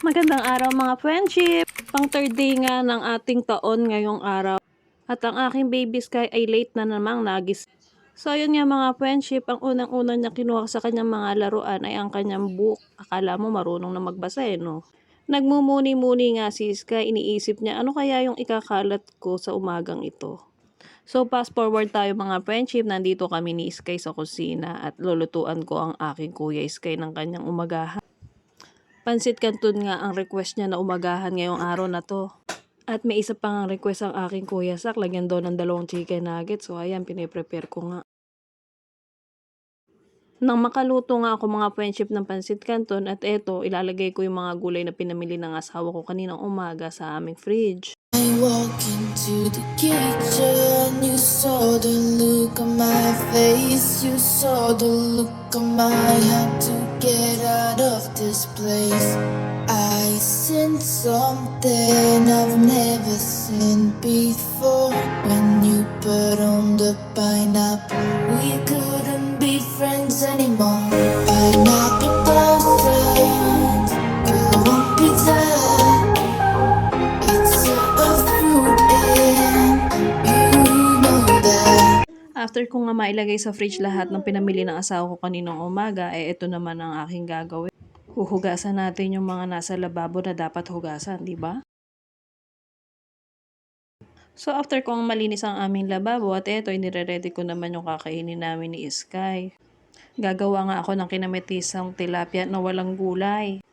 Magandang araw mga friendship! Pang third day nga ng ating taon ngayong araw. At ang aking baby Sky ay late na namang nagising. So yun nga mga friendship, ang unang-una niya kinuha sa kanyang mga laruan ay ang kanyang book. Akala mo marunong na magbasa no? Nagmumuni-muni nga si Sky, iniisip niya ano kaya yung ikakalat ko sa umagang ito. So fast forward tayo mga friendship, nandito kami ni Sky sa kusina at lulutuan ko ang aking kuya Sky ng kanyang umagahan. Pansit Canton nga ang request niya na umagahan ngayong araw na to. At may isa pang request ang aking kuya Sak, lagyan daw ng 2 chicken nuggets. So ayan, piniprepare ko nga. Nang makaluto nga ako mga friendship ng Pansit Canton at eto, ilalagay ko yung mga gulay na pinamili ng asawa ko kaninang umaga sa aming fridge. I walk into the kitchen, you saw the look on my face, you saw the look on my heart to get out of this place. I seen something I've never seen before. When you put on the pineapple, we couldn't be friends anymore. Pineapple blossoms, couldn't be that. After ko nga mailagay sa fridge lahat ng pinamili ng asawa ko kaninang umaga, ito naman ang aking gagawin. Huhugasan natin yung mga nasa lababo na dapat hugasan, di ba? So after kong malinis ang aming lababo at eto, inire-ready ko naman yung kakainin namin ni Sky. Gagawa nga ako ng kinamitisang tilapia na walang gulay.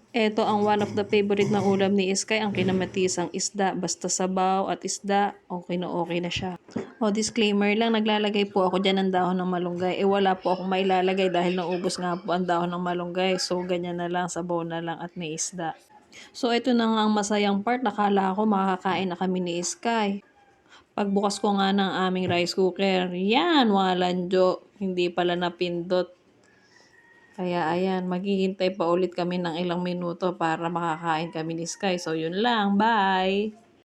Ito ang one of the favorite na ulam ni Sky, ang kinamatisang isda. Basta sabaw at isda, okay na siya. O disclaimer lang, naglalagay po ako dyan ng dahon ng malunggay. Wala po akong mailalagay dahil naubos nga po ang dahon ng malunggay. So ganyan na lang, sabaw na lang at may isda. So ito na nga ang masayang part, nakala ko makakain na kami ni Sky. Pagbukas ko nga ng aming rice cooker, yan, walang jo, hindi pala napindot. Kaya ayan, maghihintay pa ulit kami ng ilang minuto para makakain kami ni Sky. So yun lang, bye!